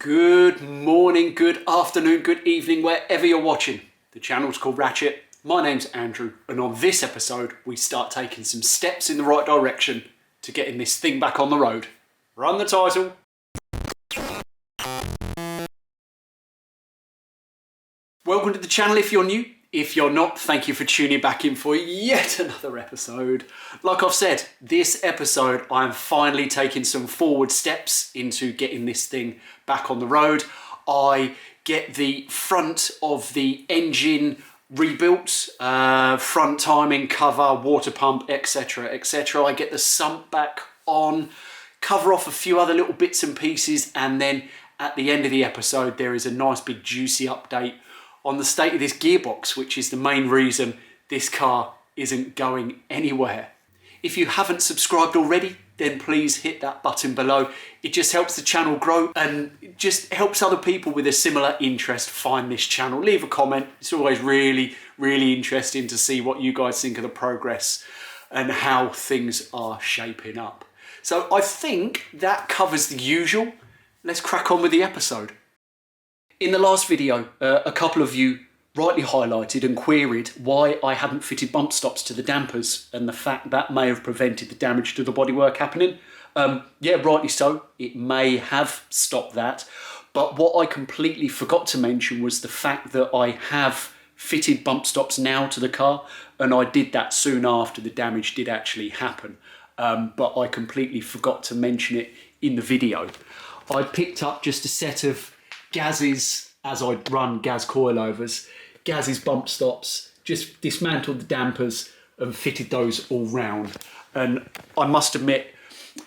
Good morning, good afternoon, good evening, wherever you're watching. The channel's called Ratchet. My name's Andrew, and on this episode, we start taking some steps in the right direction to getting this thing back on the road. Run the title. Welcome to the channel if you're new. If you're not, thank you for tuning back in for yet another episode. Like I've said, this episode, I'm finally taking some forward steps into getting this thing back on the road. I get the front of the engine rebuilt, front timing, cover, water pump, etc, etc. I get the sump back on, cover off a few other little bits and pieces, and then at the end of the episode, there is a nice big juicy update on the state of this gearbox, which is the main reason this car isn't going anywhere. If you haven't subscribed already, then please hit that button below. It just helps the channel grow and it just helps other people with a similar interest find this channel. Leave a comment. It's always really interesting to see what you guys think of the progress and how things are shaping up. So I think that covers the usual. Let's crack on with the episode. In the last video, a couple of you rightly highlighted and queried why I hadn't fitted bump stops to the dampers and the fact that may have prevented the damage to the bodywork happening. Yeah, rightly so. It may have stopped that. But what I completely forgot to mention was the fact that I have fitted bump stops now to the car, and I did that soon after the damage did actually happen. But I completely forgot to mention it in the video. I picked up just a set of Gaz's, as I'd run Gaz coilovers, Gaz's bump stops, just dismantled the dampers and fitted those all round. And I must admit,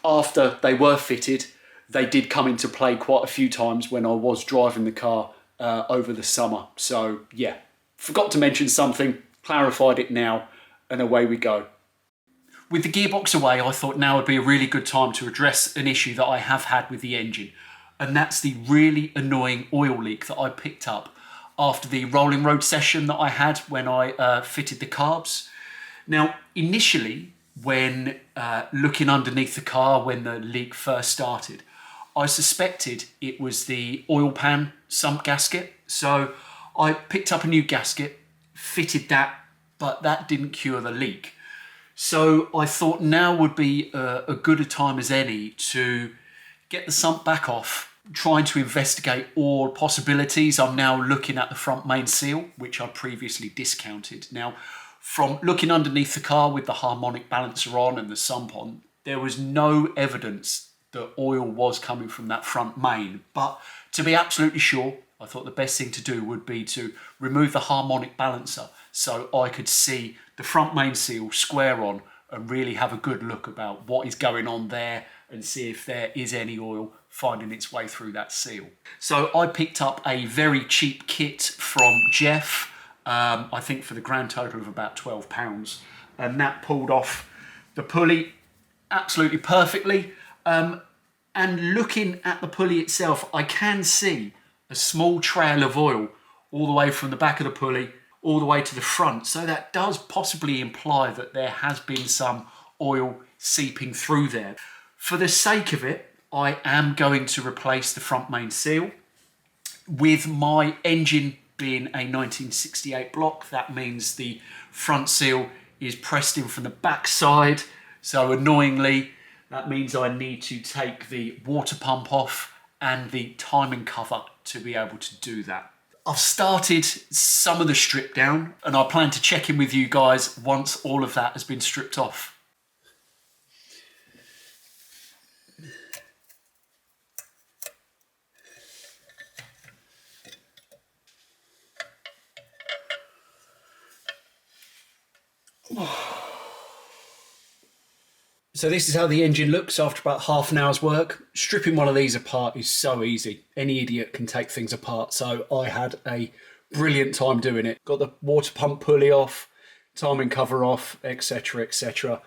after they were fitted, they did come into play quite a few times when I was driving the car over the summer. So yeah, forgot to mention something, clarified it now, and away we go. With the gearbox away, I thought now would be a really good time to address an issue that I have had with the engine. And that's the really annoying oil leak that I picked up after the rolling road session that I had when I fitted the carbs. Now, initially, when looking underneath the car when the leak first started, I suspected it was the oil pan sump gasket. So I picked up a new gasket, fitted that, but that didn't cure the leak. So I thought now would be a good a time as any to get the sump back off, trying to investigate all possibilities. I'm now looking at the front main seal, which I previously discounted. Now, from looking underneath the car with the harmonic balancer on and the sump on, there was no evidence that oil was coming from that front main. But to be absolutely sure, I thought the best thing to do would be to remove the harmonic balancer so I could see the front main seal square on and really have a good look about what is going on there and see if there is any oil finding its way through that seal. So I picked up a very cheap kit from Jeff, I think for the grand total of about £12, and that pulled off the pulley absolutely perfectly. And looking at the pulley itself, I can see a small trail of oil all the way from the back of the pulley all the way to the front. So that does possibly imply that there has been some oil seeping through there. For the sake of it, I am going to replace the front main seal. With my engine being a 1968 block, that means the front seal is pressed in from the back side. So annoyingly, that means I need to take the water pump off and the timing cover to be able to do that. I've started some of the strip down and I plan to check in with you guys once all of that has been stripped off. So this is how the engine looks after about half an hour's work. Stripping one of these apart is so easy. Any idiot can take things apart. So I had a brilliant time doing it. Got the water pump pulley off, timing cover off, etc, etc.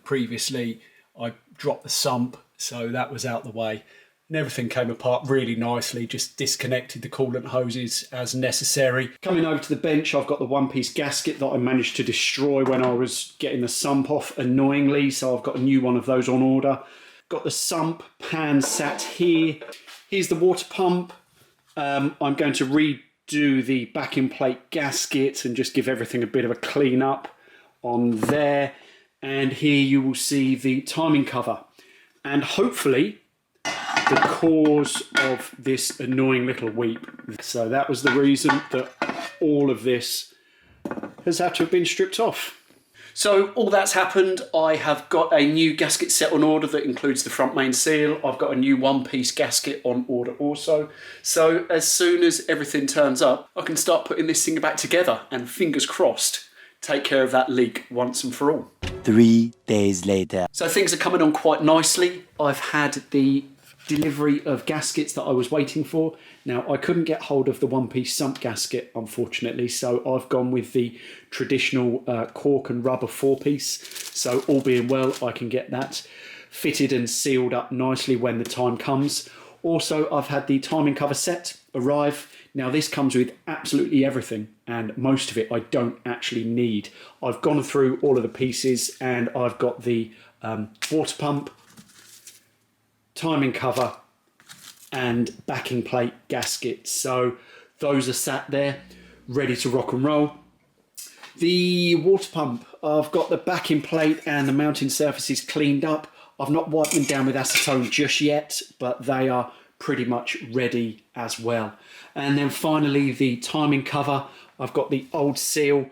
Previously I dropped the sump, so that was out the way. And everything came apart really nicely, just disconnected the coolant hoses as necessary. Coming over to the bench, I've got the one-piece gasket that I managed to destroy when I was getting the sump off annoyingly, so I've got a new one of those on order. Got the sump pan sat here. Here's the water pump. I'm going to redo the backing plate gasket and just give everything a bit of a clean up on there. And here you will see the timing cover. And hopefully the cause of this annoying little weep. So that was the reason that all of this has had to have been stripped off. So all that's happened, I have got a new gasket set on order that includes the front main seal. I've got a new one-piece gasket on order also. So as soon as everything turns up, I can start putting this thing back together and fingers crossed, take care of that leak once and for all. 3 days later. So things are coming on quite nicely. I've had the delivery of gaskets that I was waiting for. Now, I couldn't get hold of the one-piece sump gasket, unfortunately, so I've gone with the traditional cork and rubber four-piece. So all being well, I can get that fitted and sealed up nicely when the time comes. Also, I've had the timing cover set arrive. Now, this comes with absolutely everything, and most of it I don't actually need. I've gone through all of the pieces, and I've got the water pump, timing cover and backing plate gasket. So those are sat there ready to rock and roll. The water pump, I've got the backing plate and the mounting surfaces cleaned up. I've not wiped them down with acetone just yet, but they are pretty much ready as well. And then finally the timing cover, I've got the old seal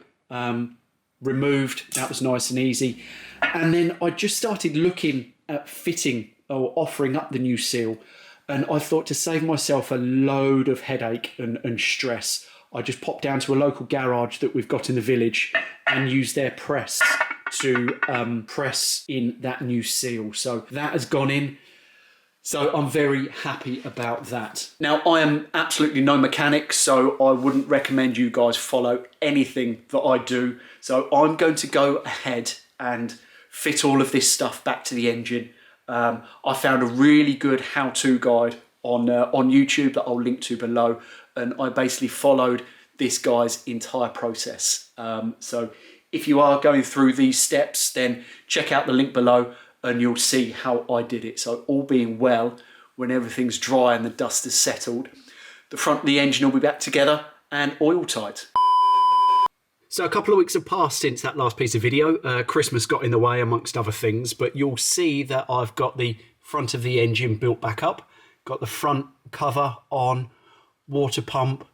removed. That was nice and easy. And then I just started looking at fitting or offering up the new seal, and I thought, to save myself a load of headache and stress, I just popped down to a local garage that we've got in the village and used their press to press in that new seal. So that has gone in. So I'm very happy about that. Now, I am absolutely no mechanic, so I wouldn't recommend you guys follow anything that I do. So I'm going to go ahead and fit all of this stuff back to the engine. I found a really good how-to guide on YouTube that I'll link to below, and I basically followed this guy's entire process. So if you are going through these steps, then check out the link below and you'll see how I did it. So all being well, when everything's dry and the dust has settled, the front of the engine will be back together and oil tight. So a couple of weeks have passed since that last piece of video. Christmas got in the way amongst other things, but you'll see that I've got the front of the engine built back up, got the front cover on, water pump,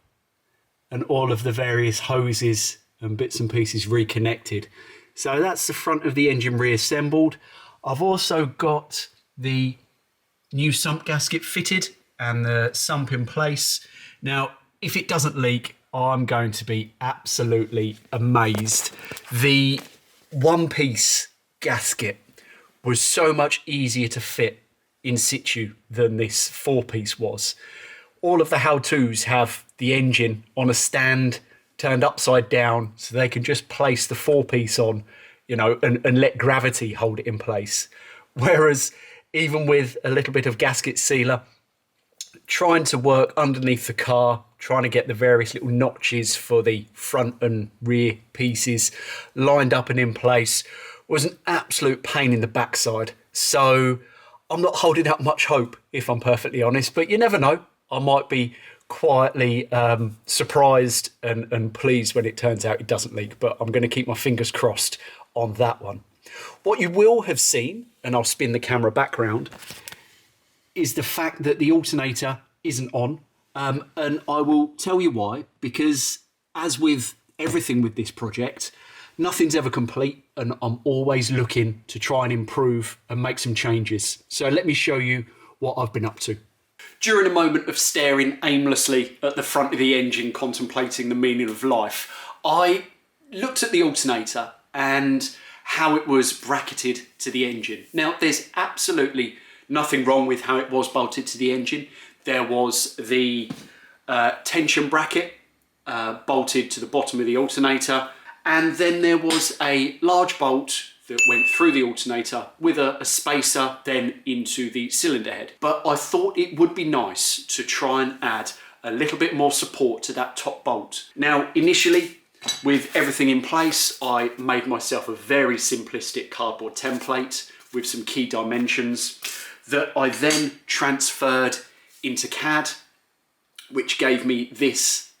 and all of the various hoses and bits and pieces reconnected. So that's the front of the engine reassembled. I've also got the new sump gasket fitted and the sump in place. Now, if it doesn't leak, I'm going to be absolutely amazed. The one-piece gasket was so much easier to fit in situ than this four-piece was. All of the how-tos have the engine on a stand turned upside down so they can just place the four-piece on, you know, and let gravity hold it in place. Whereas even with a little bit of gasket sealer, trying to work underneath the car, trying to get the various little notches for the front and rear pieces lined up and in place was an absolute pain in the backside. So I'm not holding out much hope, if I'm perfectly honest, but you never know. I might be quietly surprised and pleased when it turns out it doesn't leak, but I'm going to keep my fingers crossed on that one. What you will have seen, and I'll spin the camera back round, is the fact that the alternator isn't on. And I will tell you why, because as with everything with this project, nothing's ever complete, and I'm always looking to try and improve and make some changes. So let me show you what I've been up to. During a moment of staring aimlessly at the front of the engine, contemplating the meaning of life, I looked at the alternator and how it was bracketed to the engine. Now, there's absolutely nothing wrong with how it was bolted to the engine. There was the tension bracket bolted to the bottom of the alternator, and then there was a large bolt that went through the alternator with a spacer then into the cylinder head. But I thought it would be nice to try and add a little bit more support to that top bolt. Now, initially, with everything in place, I made myself a very simplistic cardboard template with some key dimensions that I then transferred into CAD, which gave me this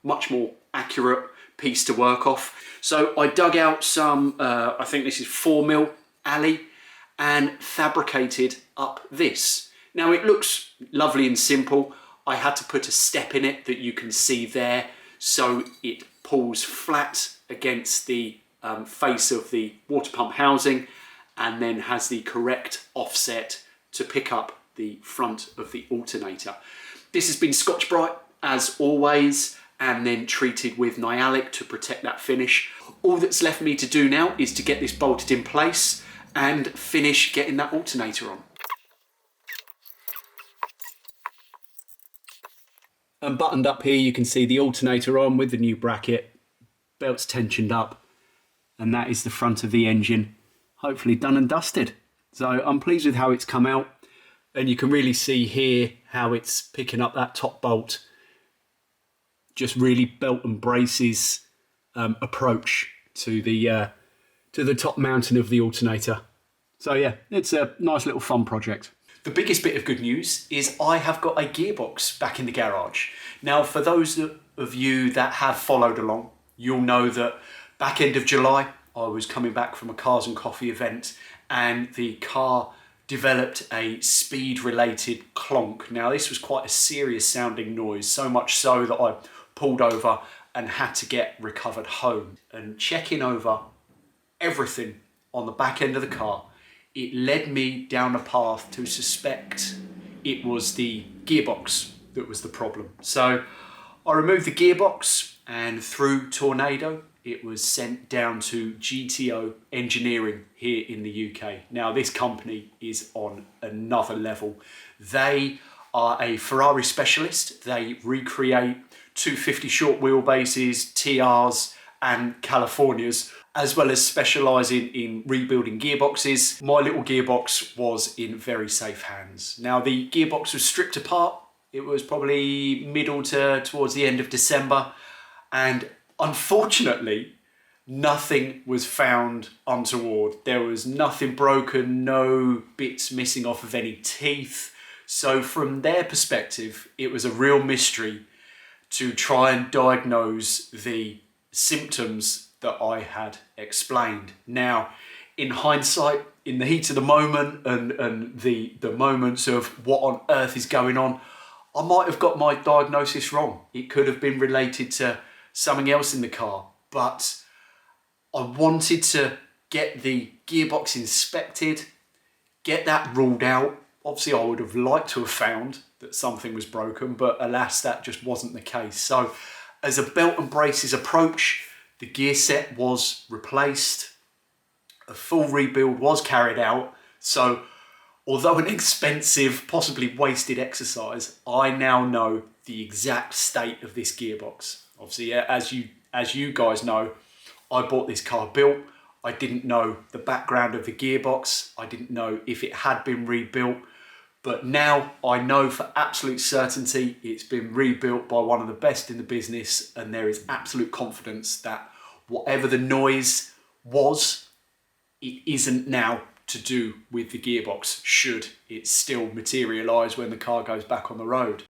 much more accurate piece to work off. So I dug out some, I think this is 4mm alley, and fabricated up this. Now it looks lovely and simple. I had to put a step in it that you can see there, so it pulls flat against the face of the water pump housing, and then has the correct offset to pick up the front of the alternator. This has been Scotch Brite as always, and then treated with Nyalic to protect that finish. All that's left me to do now is to get this bolted in place and finish getting that alternator on. And buttoned up here you can see the alternator on with the new bracket, belts tensioned up, and that is the front of the engine, hopefully done and dusted. So I'm pleased with how it's come out, and you can really see here how it's picking up that top bolt. Just really belt and braces approach to the top mounting of the alternator. So yeah, it's a nice little fun project. The biggest bit of good news is I have got a gearbox back in the garage. Now, for those of you that have followed along, you'll know that back end of July, I was coming back from a Cars and Coffee event, and the car developed a speed-related clonk. Now, this was quite a serious sounding noise, so much so that I pulled over and had to get recovered home. And checking over everything on the back end of the car, it led me down a path to suspect it was the gearbox that was the problem. So I removed the gearbox, and through Tornado, it was sent down to GTO Engineering here in the UK. Now, this company is on another level. They are a Ferrari specialist. They recreate 250 short wheelbases, TRs and Californias, as well as specialising in rebuilding gearboxes. My little gearbox was in very safe hands. Now, the gearbox was stripped apart. It was probably middle to towards the end of December, and unfortunately, nothing was found untoward. There was nothing broken, no bits missing off of any teeth. So from their perspective, it was a real mystery to try and diagnose the symptoms that I had explained. Now, in hindsight, in the heat of the moment and the moments of what on earth is going on, I might have got my diagnosis wrong. It could have been related to something else in the car, but I wanted to get the gearbox inspected, get that ruled out. Obviously, I would have liked to have found that something was broken, but alas, that just wasn't the case. So as a belt and braces approach, the gear set was replaced, a full rebuild was carried out. So although an expensive, possibly wasted exercise, I now know the exact state of this gearbox. Obviously, as you guys know, I bought this car built. I didn't know the background of the gearbox. I didn't know if it had been rebuilt. But now I know for absolute certainty it's been rebuilt by one of the best in the business, and there is absolute confidence that whatever the noise was, it isn't now to do with the gearbox, should it still materialise when the car goes back on the road.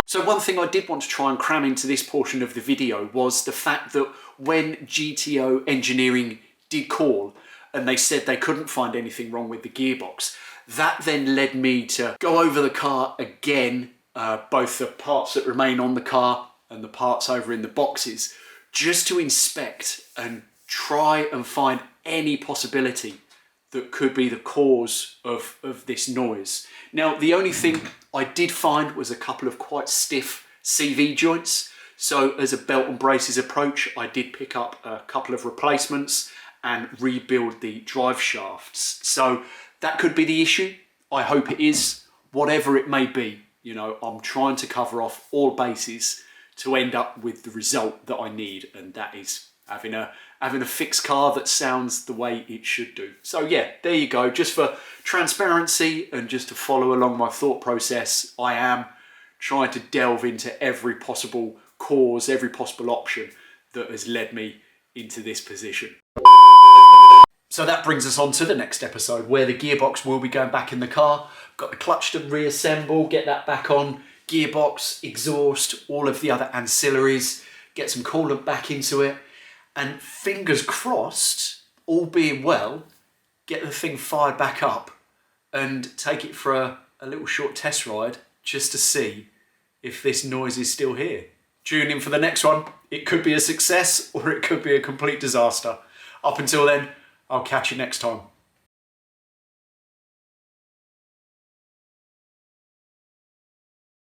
So one thing I did want to try and cram into this portion of the video was the fact that when GTO Engineering did call and they said they couldn't find anything wrong with the gearbox, that then led me to go over the car again, both the parts that remain on the car and the parts over in the boxes, just to inspect and try and find any possibility that could be the cause of this noise. Now, the only thing I did find was a couple of quite stiff CV joints. So as a belt and braces approach, I did pick up a couple of replacements and rebuild the drive shafts. So that could be the issue. I hope it is. Whatever it may be, you know, I'm trying to cover off all bases to end up with the result that I need, and that is having a fixed car that sounds the way it should do. So yeah, there you go. Just for transparency and just to follow along my thought process, I am trying to delve into every possible cause, every possible option that has led me into this position. So that brings us on to the next episode where the gearbox will be going back in the car. Got the clutch to reassemble, get that back on, gearbox, exhaust, all of the other ancillaries, get some coolant back into it, and fingers crossed, all being well, get the thing fired back up and take it for a little short test ride just to see if this noise is still here. Tune in for the next one. It could be a success or it could be a complete disaster. Up until then, I'll catch you next time.